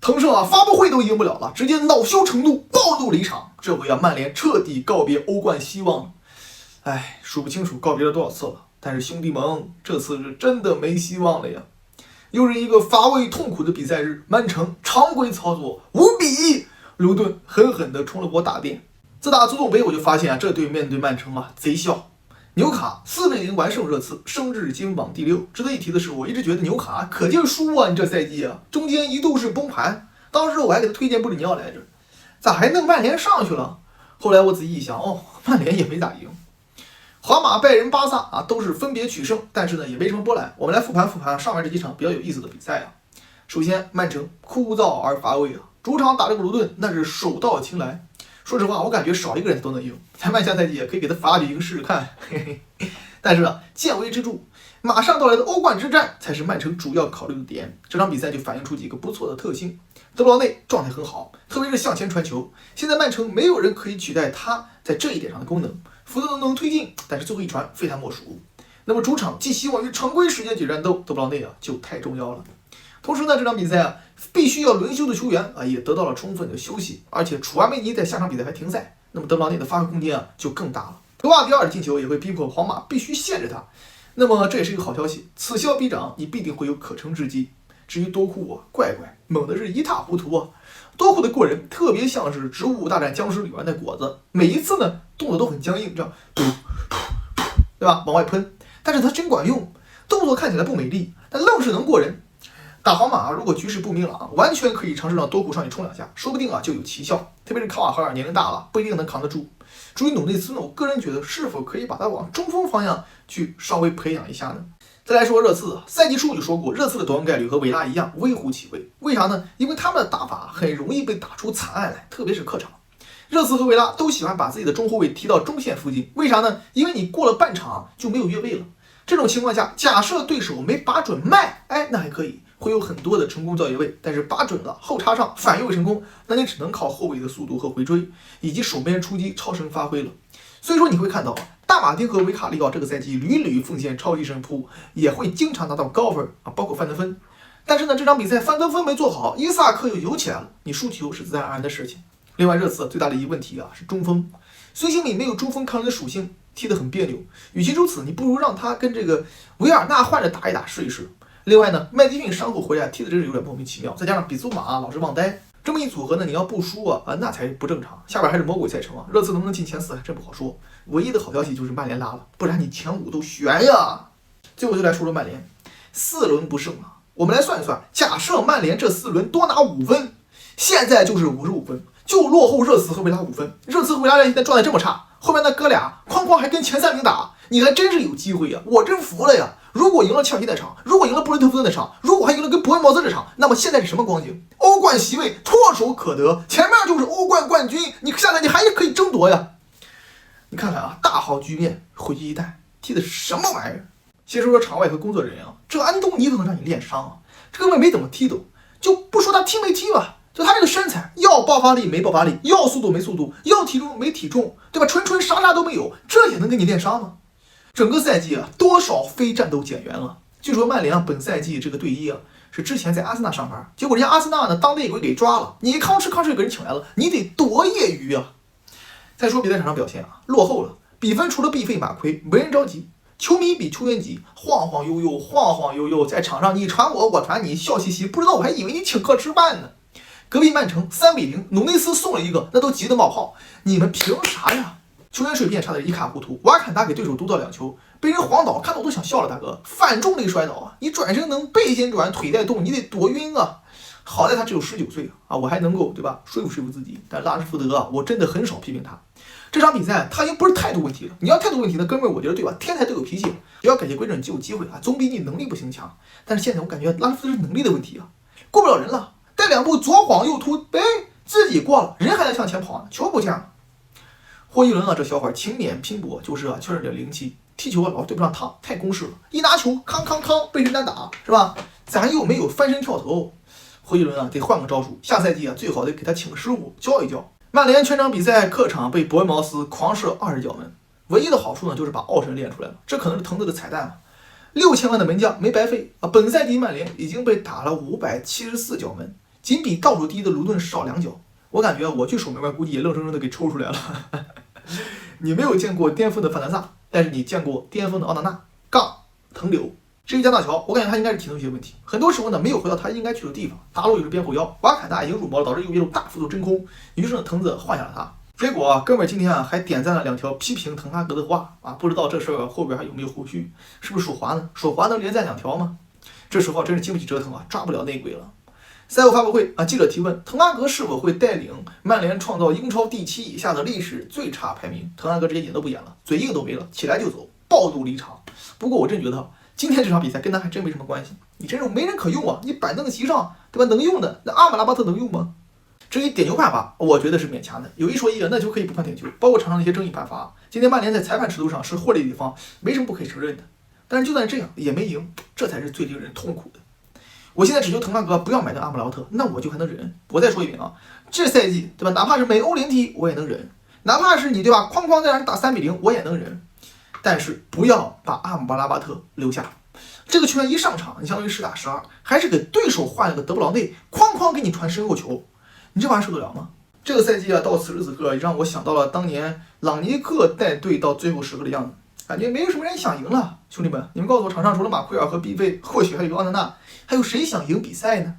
腾胜啊，发布会都赢不了了，直接恼羞成怒，暴怒离场。这回啊，曼联彻底告别欧冠希望了。哎，数不清楚告别了多少次了，但是兄弟们，这次是真的没希望了呀！又是一个乏味痛苦的比赛日，曼城常规操作5-1，卢顿狠狠地冲了波大电。自打足总杯我就发现啊，这队面对曼城啊贼笑。纽卡4-0完胜热刺，升至积分榜第6。值得一提的是，我一直觉得纽卡可劲输啊，你这赛季啊，中间一度是崩盘，当时我还给他推荐布里尼奥来着，咋还弄曼联上去了？后来我仔细一想，哦，曼联也没咋赢。皇马、拜仁、巴萨啊，都是分别取胜，但是呢也没什么波澜。我们来复盘上面这几场比较有意思的比赛啊。首先，曼城枯燥而乏味啊，主场打这个卢顿那是手到擒来。说实话，我感觉少一个人都能赢。咱曼下赛季也可以给他发举一个试试看，嘿嘿。但是啊，见微知著，马上到来的欧冠之战才是曼城主要考虑的点。这场比赛就反映出几个不错的特性。德布劳内状态很好，特别是向前传球。现在曼城没有人可以取代他在这一点上的功能。福德能推进，但是最后一传非他莫属。那么主场寄希望于常规时间解战斗，德布劳内啊就太重要了。同时呢，这场比赛啊，必须要轮休的球员啊也得到了充分的休息，而且楚阿梅尼在下场比赛还停赛，那么德布劳内的发挥空间啊就更大了。格瓦迪奥尔的进球也会逼迫皇马必须限制他，那么这也是一个好消息，此消彼长，你必定会有可乘之机。至于多库啊，怪猛的是一塌糊涂啊！多库的过人特别像是《植物大战僵尸》里面的果子，每一次呢动作都很僵硬，这样噗噗噗，对吧？往外喷，但是它真管用，动作看起来不美丽，但愣是能过人。打皇马如果局势不明朗，完全可以尝试让多库上去冲两下，说不定啊就有奇效。特别是卡瓦赫尔年龄大了，不一定能扛得住。至于努内斯呢，我个人觉得是否可以把他往中锋方向去稍微培养一下呢？再来说热刺，赛季初我就说过，热刺的夺分概率和维拉一样微乎其微。为啥呢？因为他们的打法很容易被打出惨案来，特别是客场。热刺和维拉都喜欢把自己的中后卫提到中线附近，为啥呢？因为你过了半场就没有越位了。这种情况下，假设对手没把准迈，哎，那还可以，会有很多的成功造越位。但是把准了，后插上反越位成功，那你只能靠后卫的速度和回追，以及手边出击超神发挥了。所以说你会看到，大马丁和维卡利奥这个赛季屡屡奉献超级神扑，也会经常拿到高分啊，包括范德芬。但是呢，这场比赛范德芬没做好，伊萨克又游起来了，你输球是自然而然的事情。另外，热刺最大的一个问题啊是中锋，孙兴慜没有中锋抗人的属性，踢得很别扭。与其如此，你不如让他跟这个维尔纳换着打一打试一试。另外呢，麦迪逊伤后回来踢的真是有点莫名其妙，再加上比苏马老是忘呆。这么一组合呢，你要不输啊，那才不正常。下边还是魔鬼赛程啊，热刺能不能进前4还真不好说。唯一的好消息就是曼联拉了，不然你前5都悬呀。最后就来说说曼联，4轮不胜了。我们来算一算，假设曼联这4轮多拿5分，现在就是55分，就落后热刺和维拉5分。热刺和维拉现在状态这么差，后面那哥俩哐还跟前3名打，你还真是有机会呀！我真服了呀！如果赢了切尔西那场，如果赢了布伦特福德那场，如果还赢了跟伯恩茅斯这场，那么现在是什么光景？欧冠席位唾手可得，前面就是欧冠冠军，你下赛季还可以争夺呀！你看看啊，大好局面，回去一带，踢的是什么玩意儿？先说说场外和工作人员啊，这安东尼都能让你练伤啊，这根本没怎么踢懂，就不说他踢没踢吧，就他这个身材，要爆发力没爆发力，要速度没速度，要体重没体重，对吧？纯啥都没有，这也能给你练伤吗？整个赛季啊，多少非战斗减员了。据说曼联啊，本赛季这个队医啊，是之前在阿森纳上班，结果人家阿森纳呢当内鬼给抓了，你吭哧给人请来了，你得多业余啊！再说比赛场上表现啊，落后了，比分除了必费马奎，没人着急。球迷比球员急，晃晃悠悠，在场上你传我，我传你，笑嘻嘻，不知道我还以为你请客吃饭呢。隔壁曼城3-0，努内斯送了一个，那都急得冒泡，你们凭啥呀？球员水平也差得一塌糊涂，瓦坎达给对手督到2球，被人晃倒，看到我都想笑了，大哥，反重力摔倒啊！你转身能背先转，腿带动，你得多晕啊！好在他只有19岁啊，我还能够对吧说服自己。但拉什福德啊，我真的很少批评他。这场比赛他已经不是态度问题了，你要态度问题呢，哥们儿，我觉得对吧？天才都有脾气，也要感谢规正，就有机会啊，总比你能力不行强。但是现在我感觉拉什福德是能力的问题啊，过不了人了，带2步左晃右突，哎，自己过了，人还在向前跑呢，球不见了。霍伊伦啊，这小伙勤勉拼搏，就是啊，确实有点灵气。踢球啊，老对不上趟，太攻势了。一拿球，康被人单打，是吧？咱又没有翻身跳投。霍伊伦啊，得换个招数。下赛季啊，最好得给他请个师傅教一教。曼联全场比赛客场被伯恩茅斯狂射20脚门，唯一的好处呢，就是把奥神练出来了，这可能是腾德的彩蛋啊。6000万的门将没白费啊！本赛季曼联已经被打了574脚门，仅比倒数第一的卢顿少2脚。我感觉我去守门员估计也愣生生的给抽出来了。你没有见过巅峰的范德萨，但是你见过巅峰的奥纳纳杠滕刘。至于加纳乔，我感觉他应该是体能有些问题，很多时候呢没有回到他应该去的地方。达洛又是边后腰，瓦坎达已经辱没了，导致右边路大幅度真空，于是呢滕子换下了他。结果哥们儿今天还点赞了2条批评滕哈格的话不知道这事儿后边还有没有后续？是不是属滑呢？属滑能连赞2条吗？这时候真是经不起折腾抓不了内鬼了。赛后发布会记者提问滕哈格是否会带领曼联创造英超第7以下的历史最差排名，滕哈格直接演都不演了，嘴硬都没了，起来就走，暴怒离场。不过我真觉得今天这场比赛跟他还真没什么关系，你这种没人可用你板凳席上对吧能用的那阿姆拉巴特能用吗？至于点球判罚，我觉得是勉强的，有一说一那就可以不判点球，包括场上那些争议判罚。今天曼联在裁判尺度上是获利的地方，没什么不可以承认的。但是就算这样也没赢，这才是最令人痛苦的。我现在只求滕哈格不要买断阿姆劳特，那我就还能忍。我再说一遍这赛季对吧，哪怕是美欧联踢我也能忍，哪怕是你对吧，哐哐再让人打3-0我也能忍，但是不要把阿姆拉巴特留下。这个球员一上场，你相当于10打12，还是给对手换了个德布劳内，哐哐给你传身后球，你这玩意受得了吗？这个赛季到此时此刻，让我想到了当年朗尼克带队到最后时刻的样子，感觉没有什么人想赢了。兄弟们，你们告诉我，场上除了马奎尔和毕费，或许还有个奥纳纳，还有谁想赢比赛呢？